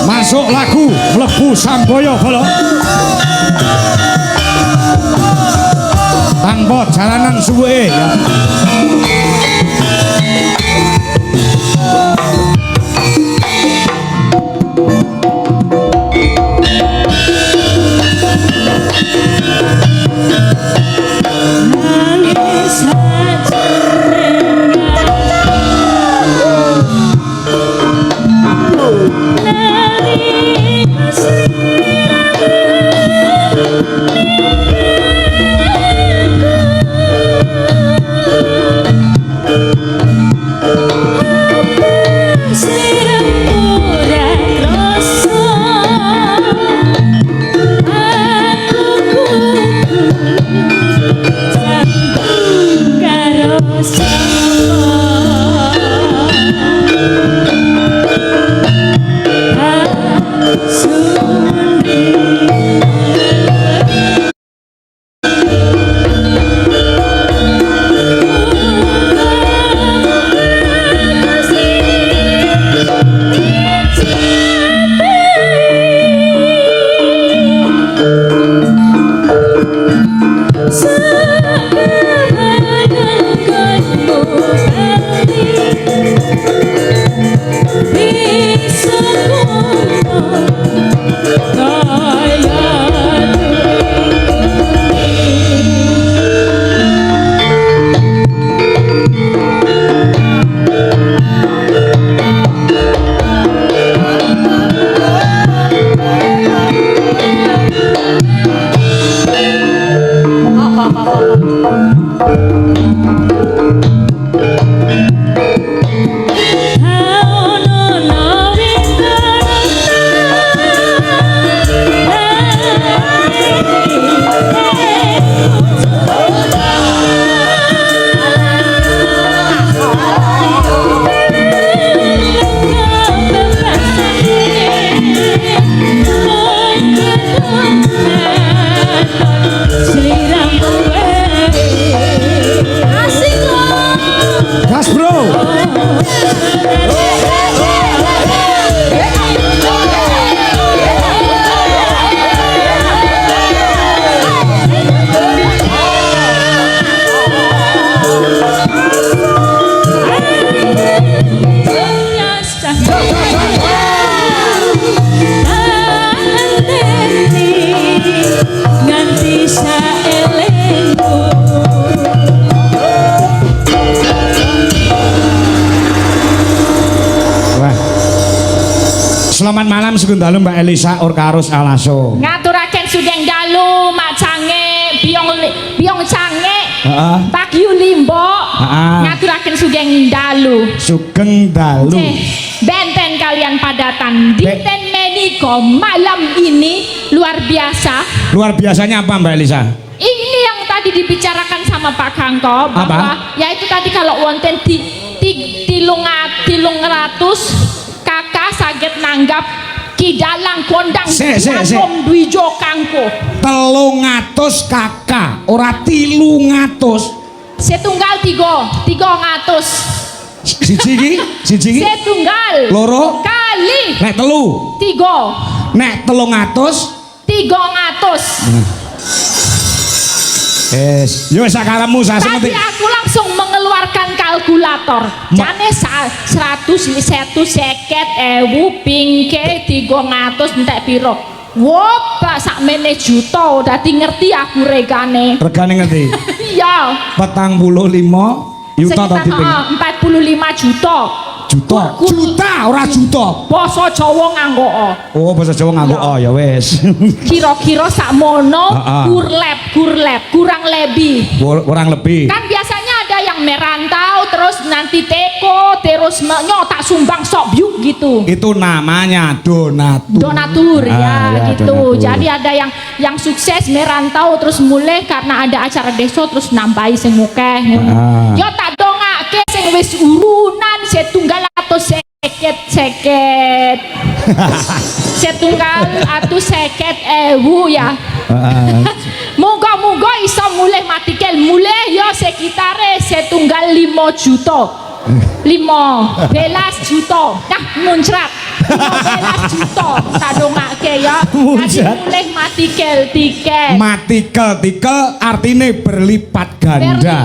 Masuk lagu mlebu Samboyo Bolo tanpa jalanan suwe ya. Selamat malam sugeng dalu Mbak Elisa Orkarus Alaso. Ngaturaken sugeng dalu Mak Cange biong Cange. Pak Yulimbo. Ngaturaken sugeng dalu. Sugeng dalu. Benten kalian padatan. Dinten meniko malam ini luar biasa. Luar biasanya apa Mbak Elisa? Ini yang tadi dibicarakan sama Pak Kangko bahwa yaitu tadi kalau wonten tilung ratus kakak saged nanggap kidalang kondang Om Dwijo Kangko 300 kakak ora 300 setunggal 300 siji setunggal loro kali nek telu 3 nek 300 yo sakaremu tadi aku langsung mengeluarkan kalkulator jane 150 pingke 300 entek piro woba sakmene juta dadi ngerti aku regane ngerti iya 45 juta tadi 45 juta ora juta basa Jawa nganggo oh basa Jawa nganggo ya wis kira-kira sakmono kurang lebih kan biasanya ada yang merantau terus nanti teko terus tak sumbang sok biuk gitu itu namanya donatur ya gitu donatur. Jadi ada yang sukses merantau terus mulai karena ada acara desa terus nambahi sing akeh yo tak dongak dongake sing wis urunan setunggal atau seket setunggal atau seket ya. Moga-moga iso mulih matikel mulih ya sekitare setunggal 5 juta 15 juta nah muncrat 15 juta tak dongake ya jadi mulih matikel tikel artinya berlipat ganda.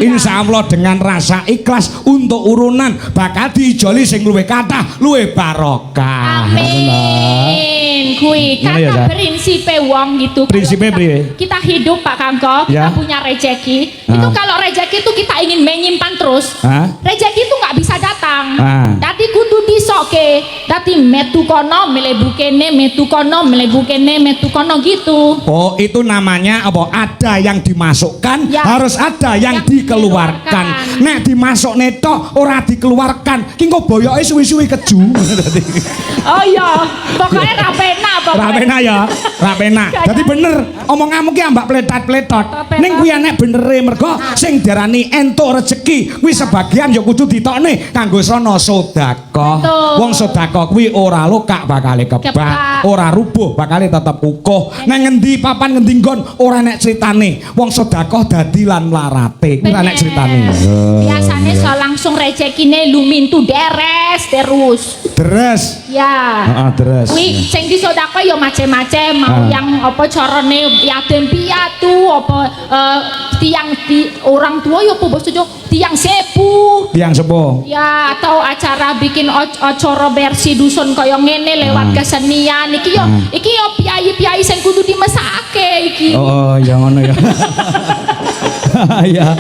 Insya Allah dengan rasa ikhlas untuk urunan bakal dijoli sing luwih kathah luwih barokah. Amin. Kui kata prinsipe wong gitu. Prinsipe priye? Kita hidup Pak Kangko, kita punya rejeki. Itu kalau rejeki itu kita ingin menyimpan terus. Rejeki itu nggak bisa datang. Dadi kudu disoke. Dadi metu kono melebu kene, metu kono melebu kene, metu kono gitu. Oh, itu namanya apa? Ada yang dimasukkan, harus ada yang dikeluarkan. Nek dimasuk netok ora dikeluarkan, ki engko boyoke suwi-suwi keju. Oh iya, pokoknya rapena ya, rapena. Jadi bener, omonganmu ki ambak pletot-pletot. Ning kuwi nek benere mergo sing diarani entuk rezeki, kuwi sebagian ya kudu ditokne kanggo srana sedekah. Wong sedekah kuwi ora lokak bakale kebak, ora rubuh bakale tetep ukuh. Nang ngendi papan ngendi nggon ora nek critane. Wong sedekah dadi lan larate, kuwi ora nek critane. Biasane so langsung rezekine lumintu terus. Ya. Deres. Kuwi sing disodako ya macem-macem, mau yang apa carane yatim piatu, apa tiang orang tua ya apa basa tiang sepuh. Ya, atau acara bikin acara bersih dusun kaya ngene lewat kesenian iki yo piyayi-piyayi sing kudu dimesake iki. Oh, ya ngono ya. Ya.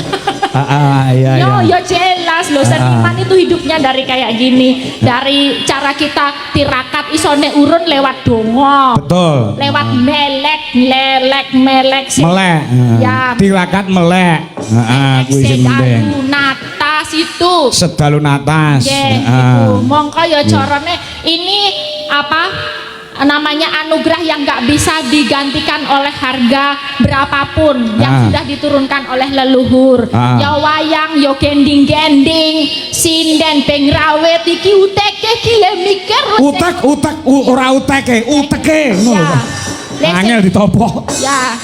Ya jelas loh, seniman itu hidupnya dari kayak gini, dari cara kita tirakat isone urun lewat dongo, betul, lewat melek sih, ya tirakat melek, sedalu natas itu, itu, mongko ya carane ini apa? Namanya anugerah yang gak bisa digantikan oleh harga berapapun yang sudah diturunkan oleh leluhur. Ya wayang, ya gending-gending, sinden pengrawet iki uteke ki le mikir. Utek ora uteke. Angel ditopo. Ya.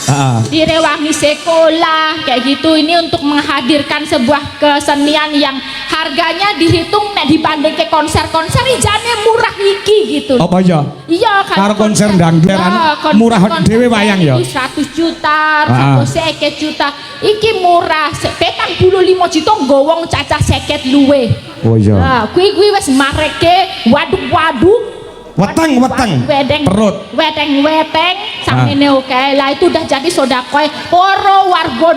Direwangi sekolah kayak gitu. Ini untuk menghadirkan sebuah kesenian yang harganya dihitung nek dibanding ke konser-konser ijane murah iki gitu. Apa ya? Iya kan. Karo konser dangderan murah dhewe wayang ya. 100 juta, 150 juta. Iki murah. 45 juta nggo wong cacah 50 luwe. Oh iya. Nah, kuwi wis mareke waduk-waduk weteng perut weteng samene oke lah itu udah jadi sodakoe poro warga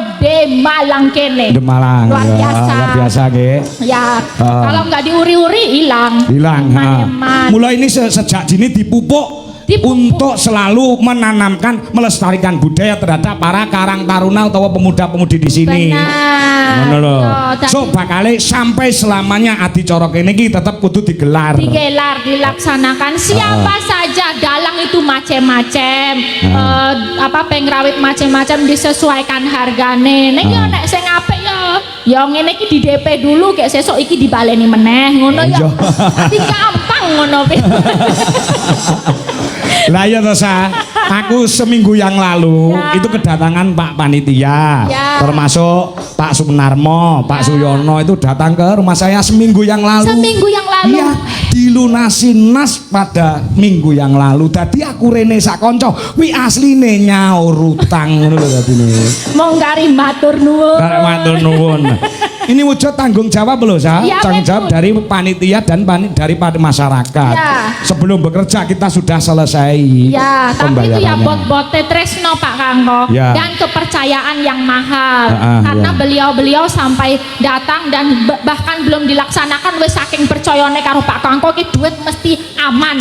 Malang kene luar biasa ya kalau nggak diuri-uri hilang mulai ini sejak dini dipupuk untuk selalu menanamkan melestarikan budaya terhadap para karang taruna atau pemuda-pemudi di sini. So bakale sampai selamanya adicara kene iki tetap kudu digelar, dilaksanakan. Siapa saja dalang itu macem-macem, pengrawit macem-macem disesuaikan hargane. Nek yo nek sing apik ya ngene iki di DP dulu kayak sesuk iki dibaleni meneh ngono ya. Dadi gampang ngono. Lah ya Tosa, aku seminggu yang lalu itu kedatangan Pak Panitia, termasuk Pak Sumenarmo, Pak Suyono itu datang ke rumah saya seminggu yang lalu. Iya, dilunasi nas pada minggu yang lalu. Tadi aku rene sak kanca, kuwi asline nyaur utang ngono lho dadine. Mong kari matur nuwun. Ini wujud tanggung jawab loh, tanggung jawab dari panitia dan dari masyarakat. Sebelum bekerja kita sudah selesai. Ya, tapi itu ya bot-bote tresno Pak Kangko dan kepercayaan yang mahal. Karena beliau-beliau sampai datang dan bahkan belum dilaksanakan wis saking percayane karo Pak Kangko ki duit mesti aman.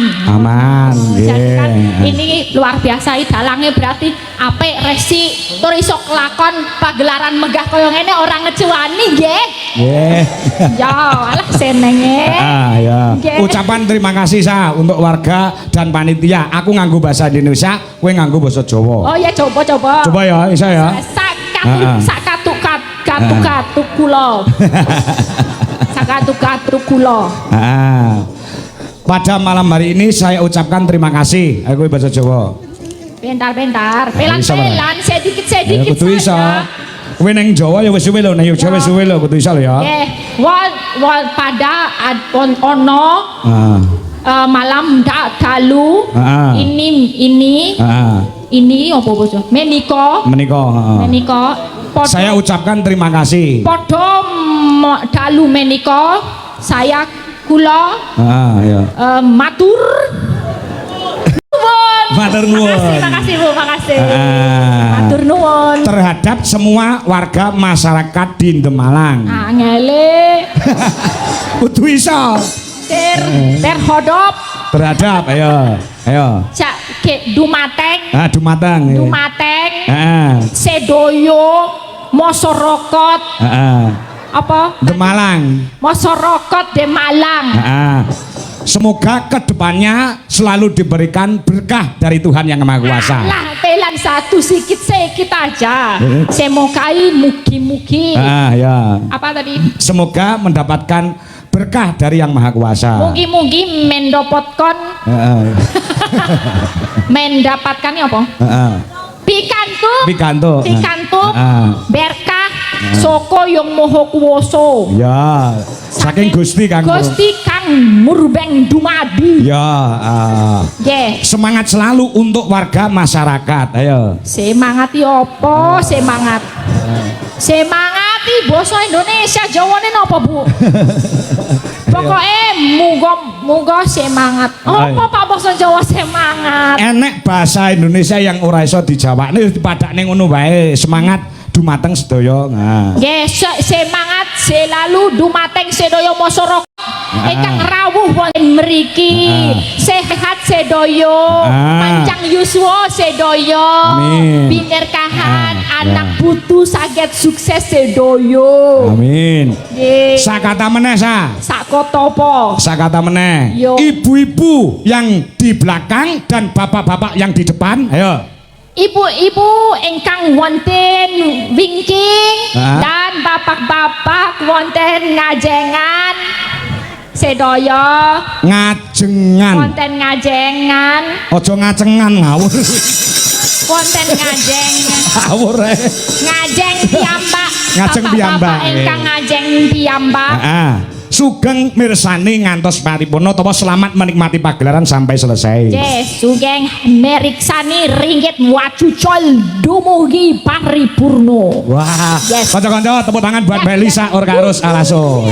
Jadi kan ini luar biasa dalange berarti apik resi tur iso kelakon pagelaran megah kaya ngene orang ngecuani nggih. Ya, alah senenge. Ucapan terima kasih untuk warga dan panitia. Aku nganggo bahasa Indonesia, kowe nganggo bahasa Jawa. Oh ya coba. Coba ya, Isa ya. Sak Katuk-katuk kula. Sakatuk-katuk kula. Pada malam hari ini saya ucapkan terima kasih. Aku bahasa Jawa. Bentar. Pelan-pelan, sedikit-sedikit saja. Kowe nang Jawa ya wis suwe lho, nang Yogyakarta wis suwe lho, kudu iso lho ya. Nggih. Wal pada ono malam dalu ini apa bos? Menika. Saya ucapkan terima kasih. Podo dalu menika saya kula matur nuwun. Makasih Bu, makasih. Matur nuwun terhadap semua warga masyarakat di Ndemalang. Ngele. Kudu iso. Terhadap ayo. Cak ke Dumateng. Dumateng. Sedoyo masyarakat. Apa? Demalang. Masyarakat Demalang. Semoga kedepannya selalu diberikan berkah dari Tuhan Yang Maha Kuasa. Lah, pelan satu sedikit aja. Semogai mugi-mugi. Ya. Apa tadi? Semoga mendapatkan berkah dari Yang Maha Kuasa. Mugi-mugi mendapatkan. Mendapatkannya apa? Pikantuk. Berkah soko yang moho kuwoso. Ya. Saking Gusti Kang Murbeng Dumadi. Ya. Semangat selalu untuk warga masyarakat. Ayo. Semangat ya apa? Semangat basa Indonesia Jawane napa Bu? Pokoknya muga semangat. Apa Pak basa Jawa semangat? Enek bahasa Indonesia yang ora iso dijawabne dipadakne ngono wae. Semangat dumateng sedaya. Nggih, semangat selalu dumateng sedaya masyarakat. Ingkang rawuh wonten mriki. Sehat sedaya, panjang yuswa sedaya. Binerkahan anak putu saged sukses sedaya. Amin. Sakata meneh Sakata apa? Sakata meneh. Ibu-ibu yang di belakang dan bapak-bapak yang di depan. Ayo. Ibu-ibu ingkang wonten wingking dan bapak-bapak wonten ngajengan sedaya. Wonten ngajengan. Aja ngacengan ngawur. Wonten ngajengan. Ngawur Ngajeng piyambak. Bapak ingkang ngajeng piyambak. Sugeng mirsani ngantos paripurna utawa selamat menikmati pagelaran sampai selesai. Sugeng meriksani ringgit wacucol dumugi paripurna. Wah. Kanca-kanca tepuk tangan buat Melisa Orkarus Alaso.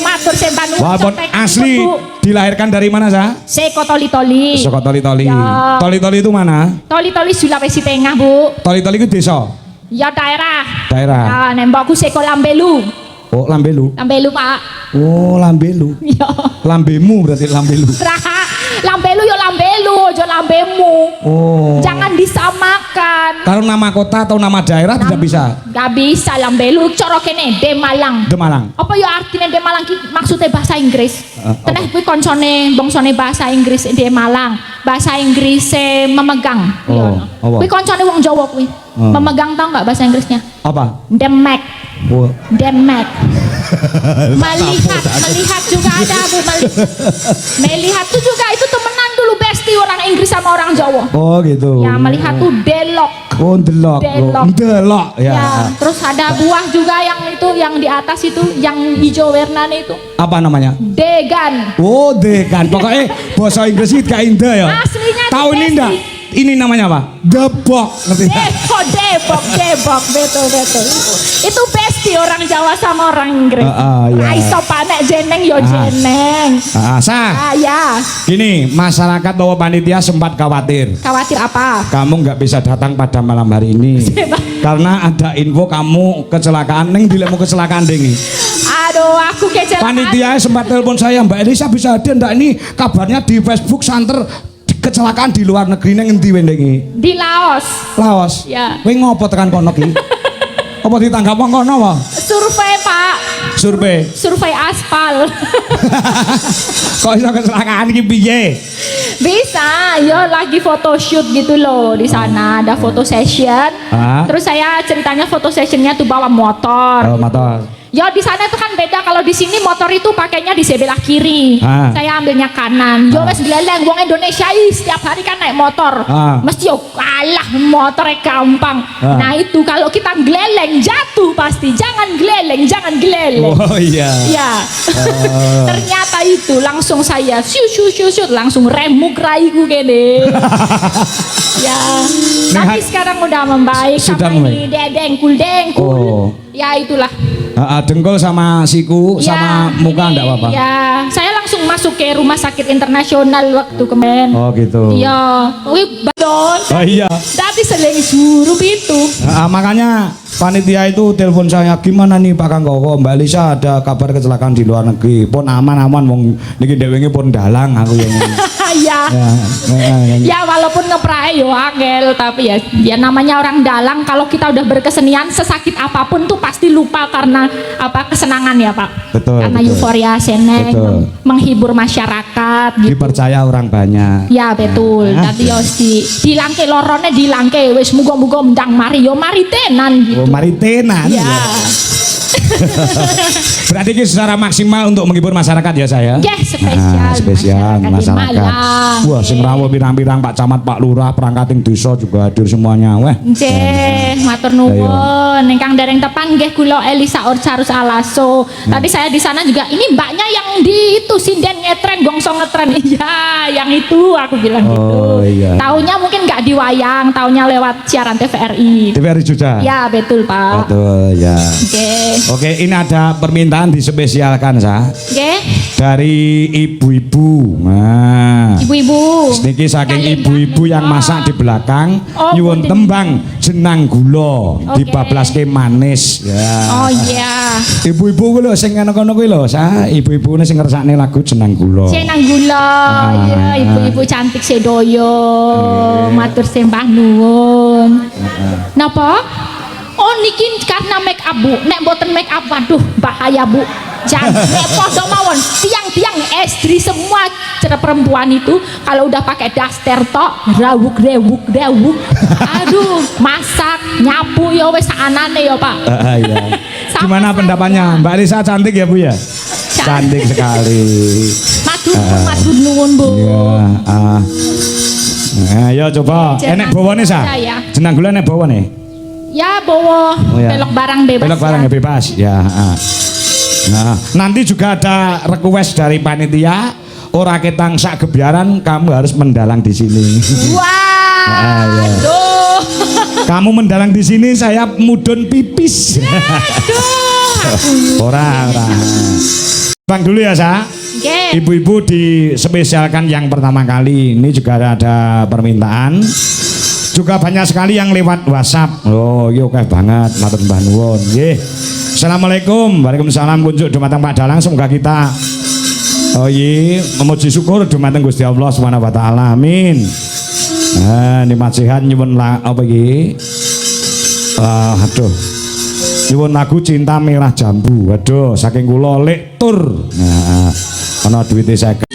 Matur sempan walaupun asli dilahirkan dari mana Seko Toli-Toli. Seko Toli-Toli. Toli-Toli itu mana? Toli-Toli Sulawesi Tengah Bu. Toli-Toli itu desa? Ya daerah. Ya nembakku Seko Lambelu. Oh Lambelu. Lambelu Pak. Oh Lambelu. Ya. Lambemu berarti Lambelu. Lambelu ya Lambelu, aja lambemu. Oh. Jangan disamakan. Kalau nama kota atau nama daerah tidak bisa. Gak bisa Lambelu. Coro kene Demalang. Apa ya artinya Demalang maksudnya bahasa Inggris. Teneh kuwi koncone bongsone bahasa Inggris Demalang. Bahasa Inggris memegang. Kuwi koncone wong Jawa kuwi. Memegang tau nggak bahasa Inggrisnya? Apa? Demek. Demek. Melihat juga ada Bu. Melihat tuh juga itu temenan dulu besti orang Inggris sama orang Jawa. Oh gitu. Ya melihat tuh delok. Oh delok. Ya. Terus ada buah juga yang itu yang di atas itu yang hijau warnanya itu. Apa namanya? Degan. Oh degan. Pokoknya bahasa Inggris itu kayak indah ya. Aslinya tahu ini enggak? Ini namanya apa? Debok, ngerti? Debok, betul. Itu besti orang Jawa sama orang Inggris. Ya. Iso panek jeneng yo jeneng. Ya. Gini, masyarakat bahwa panitia sempat khawatir. Khawatir apa? Kamu nggak bisa datang pada malam hari ini. Karena ada info kamu kecelakaan, neng dilemu kecelakaan dengi. Aduh, aku kecelakaan. Panitia sempat telepon saya, Mbak Elisa bisa hadir enggak ini? Kabarnya di Facebook santer kecelakaan di luar negeri neng endi wendengi? Di Laos. Ya. Kowe ngopo tekan kono ki? Apa ditanggap wong kono apa? Survei, Pak. Survei aspal. Kok iso kecelakaan iki piye? Bisa. ya lagi photoshoot gitu loh di sana, ada foto session. Terus saya ceritanya foto sessionnya tuh bawa motor. Motor. Ya di sana itu kan beda, kalau di sini motor itu pakainya di sebelah kiri. Saya ambilnya kanan. Yo wes geleleng wong Indonesia setiap hari kan naik motor. Mesti yo kalah motornya gampang. Nah itu kalau kita geleleng jatuh pasti. Jangan geleleng, jangan geleleng. Oh iya. Iya. Ternyata itu langsung saya shoot langsung remuk raiku gini. Ya. Tapi sekarang udah membaik sudah sama ini dengkul. Ya itulah. Dengkul sama siku ya, sama muka enggak apa-apa. Ya, saya langsung masuk ke rumah sakit internasional waktu kemarin. Oh gitu. Iya, wih badon. Oh iya. Tapi seling suruh itu. Makanya panitia itu telepon saya, gimana nih Pak Kanggowo, Mbak Lisa ada kabar kecelakaan di luar negeri. Pun aman-aman, wong niki dhewe pun dalang aku yang. Iya. Ya walaupun ngeprae yo angel, tapi ya namanya orang dalang, kalau kita udah berkesenian sesakit apapun tuh pasti lupa karena apa kesenangan ya Pak. Betul. Karena betul. euforia seneng, menghibur masyarakat gitu. Dipercaya orang banyak. Ya betul. Nanti yo dilangke lorone dilangke wis muga-muga ndang mari yo mari tenan gitu. Oh, mari tenan. Ya. Berarti ini secara maksimal untuk menghibur masyarakat ya saya? Ya spesial. Spesial masyarakat. Wah, sing Nggih. rawuh pirang-pirang Pak Camat, Pak Lurah, perangkating desa juga hadir semuanya. Weh. Nggih, matur nuwun. Ingkang dereng tepang nggih kula Elisa Orcarus Alaso. Tadi saya di sana juga, ini mbaknya yang di itu sinden ngetren, gongso ngetren. Iya, yang itu aku bilang gitu. Iya. Taunya mungkin nggak di wayang, taunya lewat siaran TVRI. TVRI juga? Ya, betul Pak. Betul, ya. Oke. Oke, ini ada permintaan dispesialkan Oke. dari ibu-ibu. Nah, Ibu-ibu. niki saking ibu-ibu yang masak di belakang, nyuwun tembang jenang gula dibablaske manis. Ya. Oh iya. Ibu-ibu kuwi lho sing ngono-ngono kuwi lho, ibu-ibune sing ngersakne lagu jenang gula. Jenang gula. Iya, ibu-ibu cantik sedoyo. Matur sembah nuwun. Napa? Oh niki karena make up Bu. Nek mboten make up waduh bahaya Bu. Jangan nek podo mawon tiang-tiang estri semua cara perempuan itu kalau udah pakai daster tok rawuk. Aduh, masak, nyapu ya wis anane ya Pak. Iya. Gimana pendapatnya? Mbak Lisa cantik ya Bu ya? Cantik sekali. Matur nuwun Bu. Iya, ayo coba. Enek bawane sa? Jenang gula enek bawane? Ya bawa pelok barang bebas. Pelok barang ya bebas. Ya. Nah, nanti juga ada request dari panitia. Ora ketang sak gebiaran, kamu harus mendalang di sini. Wah. Aduh. Kamu mendalang di sini, saya mudun pipis. Aduh. Ora. Bang dulu ya sa. Ibu-ibu dispesialkan yang pertama kali. Ini juga ada permintaan. Juga banyak sekali yang lewat WhatsApp. Oh, iya oke banget. Matur mbah nuwun. Nggih. Assalamualaikum. Waalaikumsalam kunjuk dumateng Pak Dalang, semoga kita memuji syukur dumateng Gusti Allah Subhanahu wa taala. Amin. Nah, nikmat sehat nyuwun apa iki? Aduh. Nyuwun lagu Cinta Merah Jambu. Waduh, saking kula lek tur. Nah, ana duwite 50.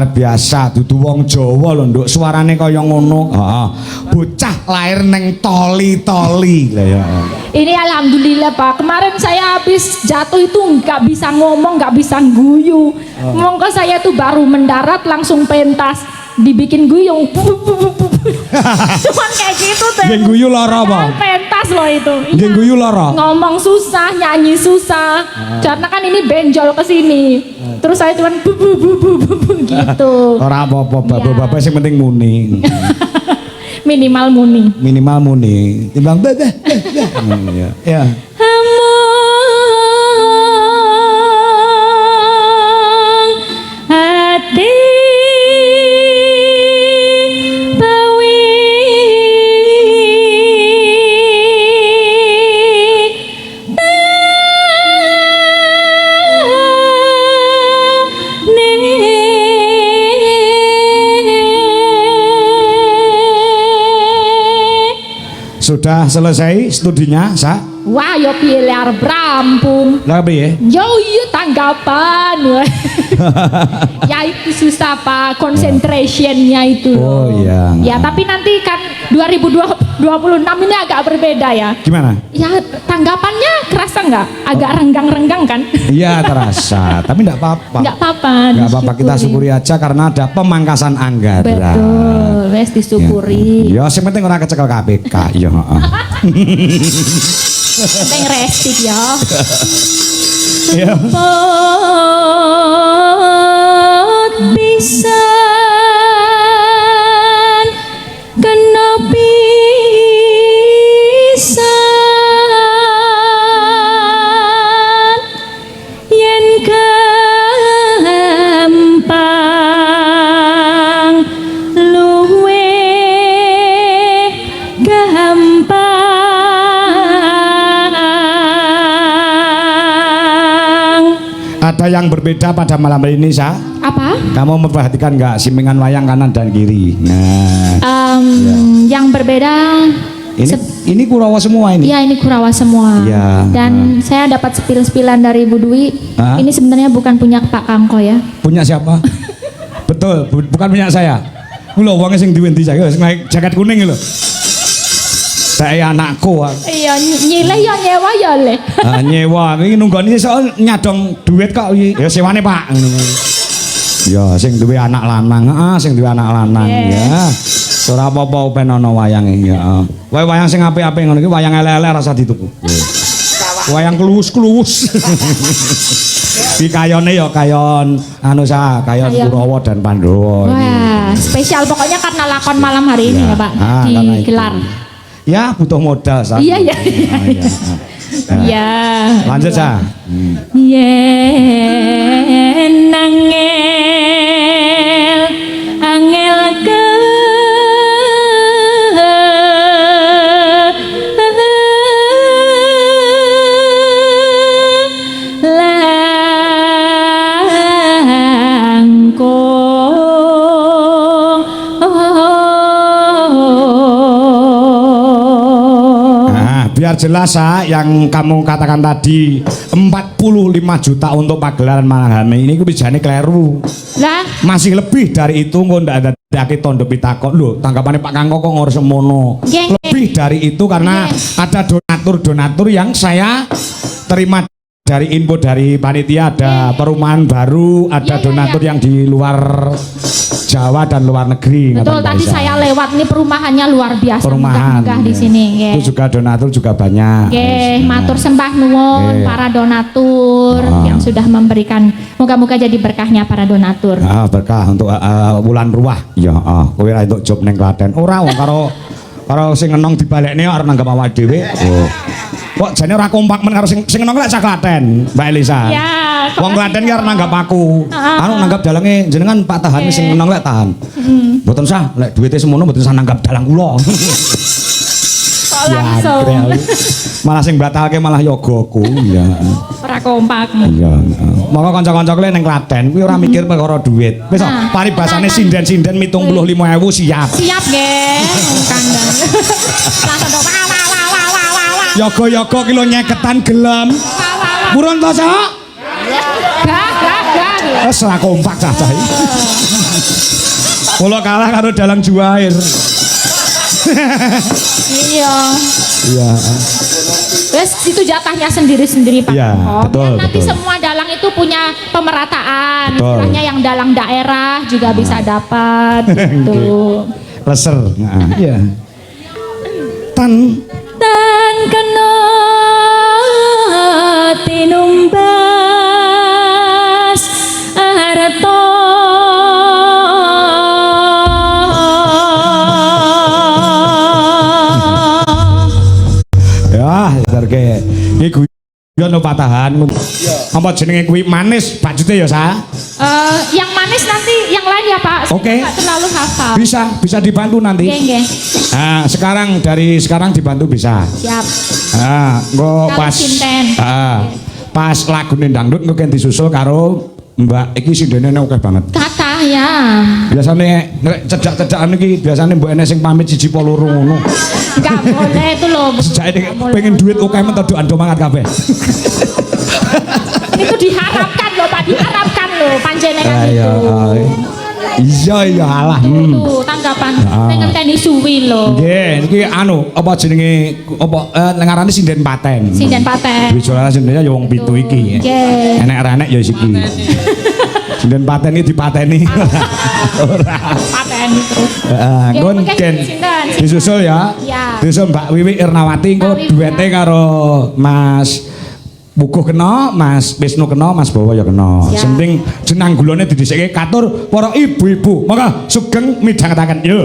Biasa dudu wong Jawa lho nduk, suarane kaya ngono. Bocah lahir neng toli-toli lah ya. Ini alhamdulillah Pak, kemarin saya habis jatuh itu nggak bisa ngomong, nggak bisa guyu. Monggo saya tuh baru mendarat langsung pentas, dibikin guyung. Cuman kayak gitu teh. Nggih guyu lara apa? Pentas loh itu. Nggih guyu lara. Ngomong susah, nyanyi susah. Karena kan ini benjol ke sini. Terus saya cuman gitu. Ora apa-apa, bapak-bapak sing penting muni. Minimal muni. Minimal muni. Timbang ya. Amor sudah selesai studinya, Sa? Wah, yo piye arep rampung. Lah piye? Yo iya tanggapan. Ya itu susah Pak, concentrationnya itu. Oh iya. Ya tapi nanti kan 2026 ini agak berbeda ya. Gimana? Ya tanggapannya kerasa nggak? Agak renggang-renggang kan? Iya terasa, tapi enggak apa-apa. Nggak apa-apa. Enggak apa-apa, kita syukuri aja karena ada pemangkasan anggaran. Betul, wes disyukuri. Ya, sing penting ora kecekel KPK, ya heeh. Penting resik ya. Ya. Pot pisan kena pisan yen gampang luwe gampang. Ada yang berbeda pada malam ini, Sa? Apa? Kamu memperhatikan nggak simbingan wayang kanan dan kiri? Nah, Yang berbeda ini Kurawa semua ini. ya ini Kurawa semua. Ya. Dan saya dapat spill-spillan dari Bu Dwi. Hah? Ini sebenarnya bukan punya Pak Kangko ya. Punya siapa? Betul, bukan punya saya. Lho wong sing duwe ndi saya, sing naik jaket kuning lho. Saya anakku. Iya, nyileh ya nyewa ya le. Ah, nyewa iki nunggoni soal nyadong duit kok iki. Ya sewane, Pak. Ya sing duwe anak lanang, sing duwe anak lanang ya. Ora apa-apa ben ana wayange ya. Wae wayang sing apik-apik ngono iki wayang elek-elek rasa dituku. Wayang kluwus-kluwus. Iki kayone ya kayon anu Sa, kayon Kurawa dan Pandhawa. Wah, spesial pokoknya karena lakon malam hari ini ya Pak, digelar. Ya butuh modal Sa. Iya. Ya. Lanjut Sa. Yen angel ke Biar jelas Sa, yang kamu katakan tadi 45 juta untuk pagelaran malam hari ini bijane kleru. Lah, masih lebih dari itu kok ndak ada daki tondo pitakon lho, tanggapannya Pak Kangko kok ngurus semono. Lebih dari itu karena ada donatur yang saya terima dari info dari panitia, ada perumahan baru, ada donatur yang di luar Jawa dan luar negeri. Betul, tadi saya lewat nih perumahannya luar biasa, perumahan megah di sini. Itu juga donatur juga banyak. Matur sembah nuwun para donatur yang sudah memberikan. Moga-moga jadi berkahnya para donatur. Berkah untuk wulan ruah. Ya, kowe ra entuk job ning Klaten. Ora wong karo sing enong dibalekne arep nanggap awake dhewe. Kok jane ora kompak men karo sing enong lek cah Klaten, Mbak Elisa. Ya. Wong Klaten ki arep nanggap aku. Anu nanggap dalange jenengan Pak tahan sing enong lek tahan. Mboten sah, lek duwite semono mboten sah nanggap dalang kula. Langsung. Malah sing batalke malah yogaku ya. Ora kompak. Iya. Moko kanca-kanca kuwi ning Klaten kuwi ora mikir perkara duit. Wis paribasane sinden-sinden 75.000 siap. Siap nggih. Kandang. Langsung do wah. Yoga-yoga kilo nyeketan gelem. Purun to, Cak? Gah. Wis ora kompak cah-cah iki. Kula kalah karo dalang Juwair. Iya. Wes itu jatahnya sendiri-sendiri Pak. Iya, betul. Nanti semua dalang itu punya pemerataan. Betul. Istilahnya yang dalang daerah juga bisa dapat gitu. Leser. Iya. Tan kena tinumbas arto. Darke iki guyon patahan. Apa jenenge kuwi manis bajute ya, Sa? Yang manis nanti yang lain ya, Pak. Oke. Nggak terlalu hafal. Bisa dibantu nanti. Nggih. Nah, dari sekarang dibantu bisa. Siap. Nah, engko pas pas lagune dangdut engko kan disusul karo Mbak iki sindene akeh banget. Kata ya. Biasane nek cedak-cedakan iki biasane mbok enek sing pamit siji po loro ngono. Enggak, Boleh itu loh. Sejak ini pengen duit oke mentodokan do mangat kabeh. Itu diharapkan loh Pak, diharapkan loh panjenengan itu. Iya alah. Itu tanggapan pengen teni suwi loh. Nggih, niki anu apa jenenge apa ngarane sinden paten. Sinden paten. Bicara sindene ya wong pitu iki. Nggih. Enek-enek ya iki. Sinden paten iki dipateni. Ora. Paten terus. Heeh, ngon ken disusul ya. Disusul Mbak Wiwi Irnawati engko duete karo Mas Bukuh kena, Mas Wisnu kena, Mas Bowo ya kena. Senting jenang gulane didhisikake katur para ibu-ibu. Maka sugeng midhangetaken. Yo.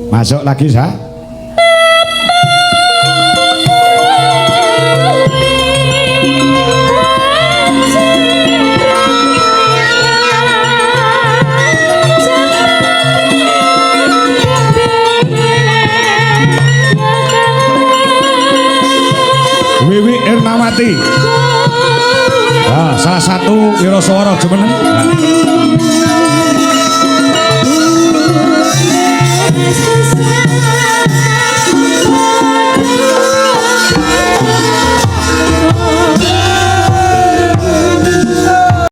Masuk lagi sa. Wiwi Irnawati. Nah, salah satu wiraswara jumeneng. Nah.